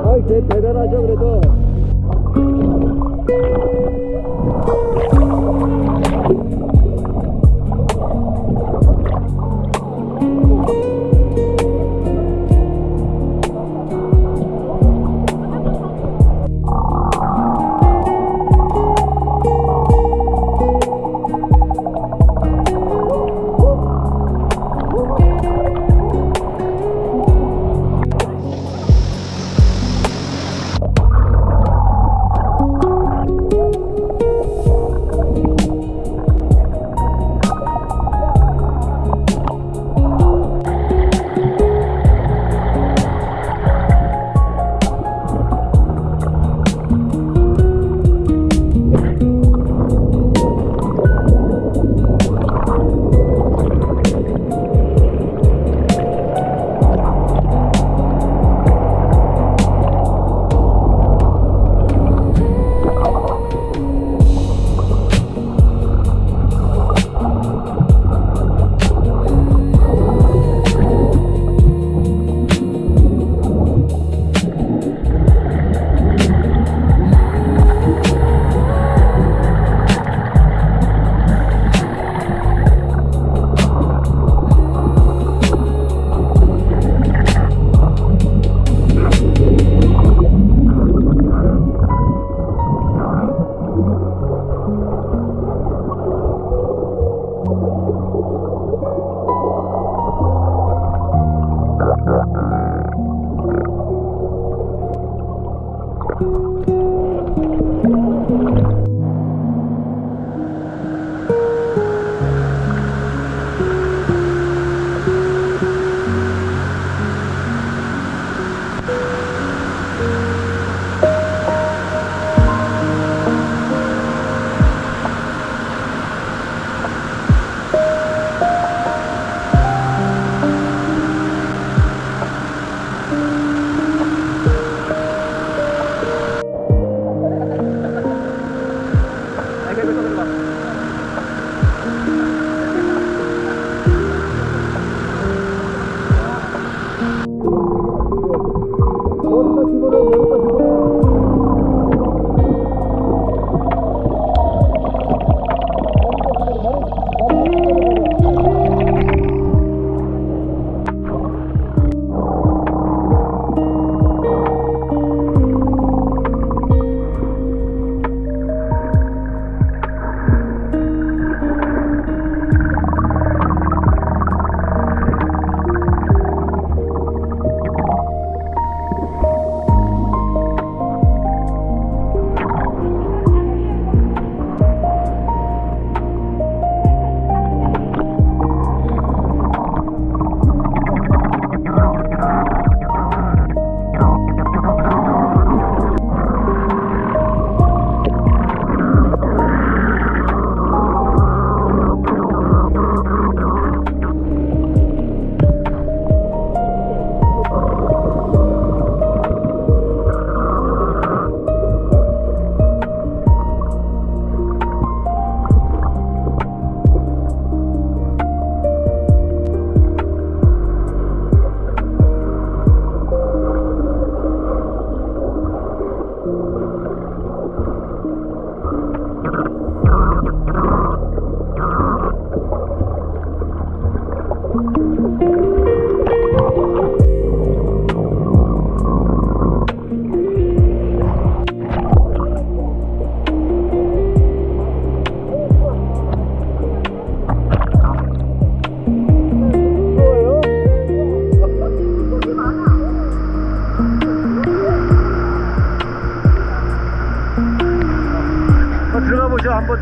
아이, 대단하죠, 그래도. 한번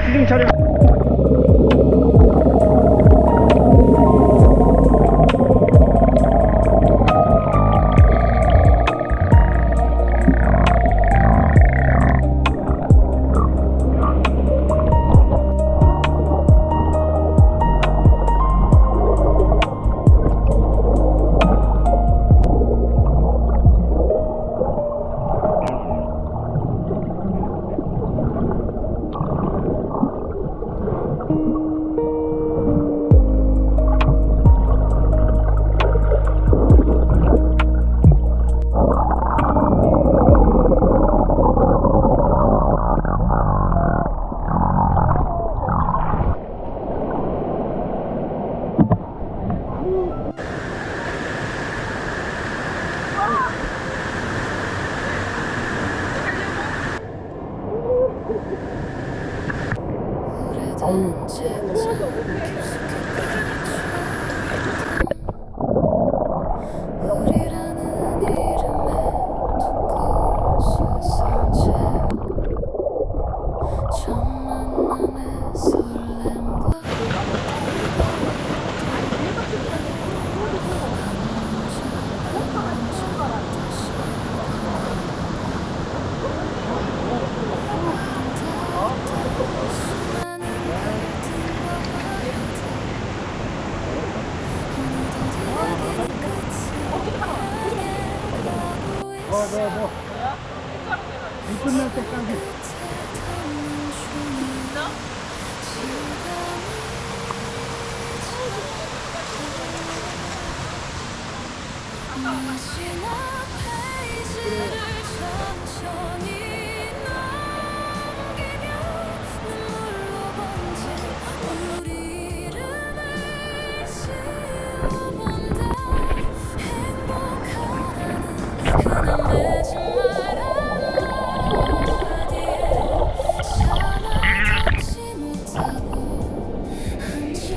힐링 촬영. 오래된 책장 우리라는 이름에 두꺼운 소설책 첫 만남의 설렘과 이 끝날 때까지. 마지막 페이지를 천천히 넘기며 눈물로 번진 우리 이름을 지워본다. 행복하다는 흔한 매진말 한마디에 차마 닿지 못하고 한참을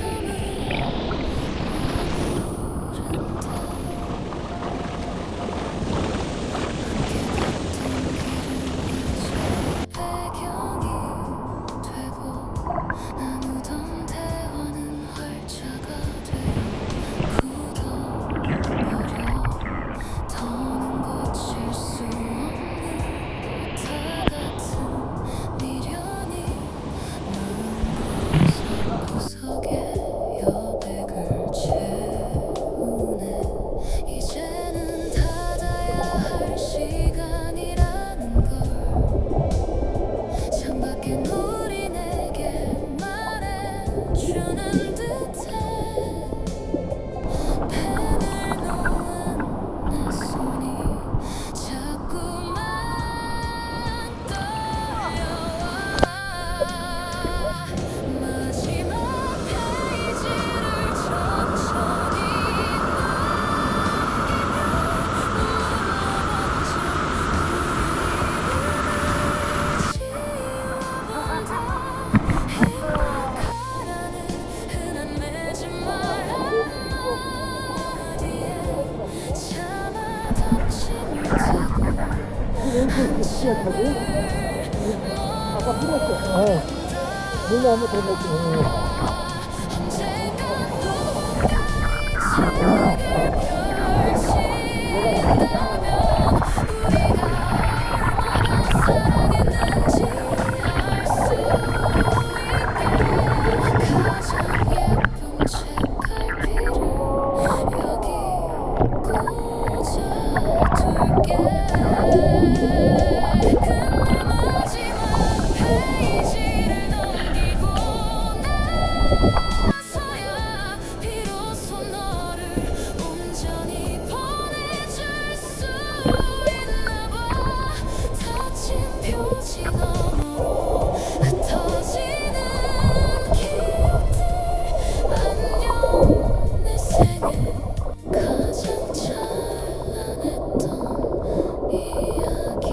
배경이 되고 나누던 대화는 활자가 돼 굳어버려 더는 고칠 수 없는 다 같은 미련이 누른 구석구석에 여백을 채우네. 이제는 닫아야 할 시간이라는 걸 창밖엔 우리 내게 말해주는 듯해. 펜을 놓은 내 손이 자꾸만 떨려와. 마지막 페이지를 천천히 행복하라는 흔한 매진말 한마디에 차마 닿지 못하고 아까 풀었어. 물로 한번 더 넣고. 페이지를 넘기고 나서야 비로소 너를 온전히 보내줄 수 있나 봐. 다친 표지 너머로 흩어지는 기억들. 안녕 내 생에 가장 찬란했던 이야기.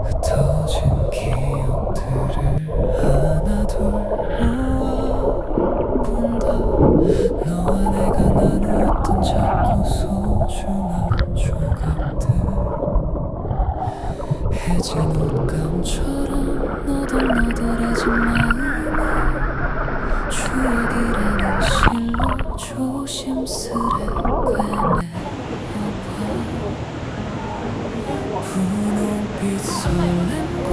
흩어진 기억들을 하나 둘 모아본다. 너와 내가 나누었던 작고 소중한 조각들. 해진 옷감처럼 너덜너덜해진 마음에 추억이라는 실로 조심스레 꿰매어봐. 분홍빛 설렘과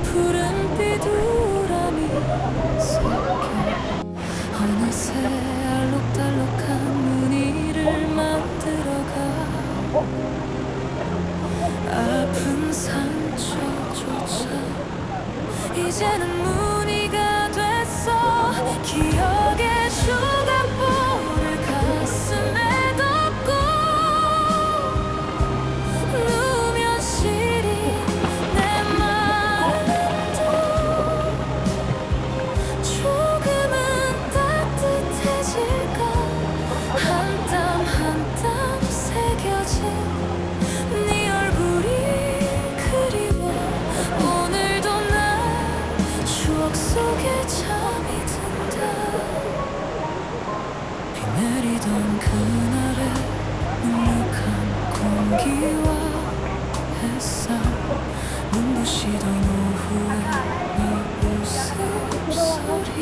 푸른 비두람이 섞여 어느새 알록달록한 무늬를 만들어가. 아픈 상처조차 이제는 무늬가 됐어. 기억의 조각보를 가슴에 덮고 기와했어 눈부시던 오후에 네 웃음소리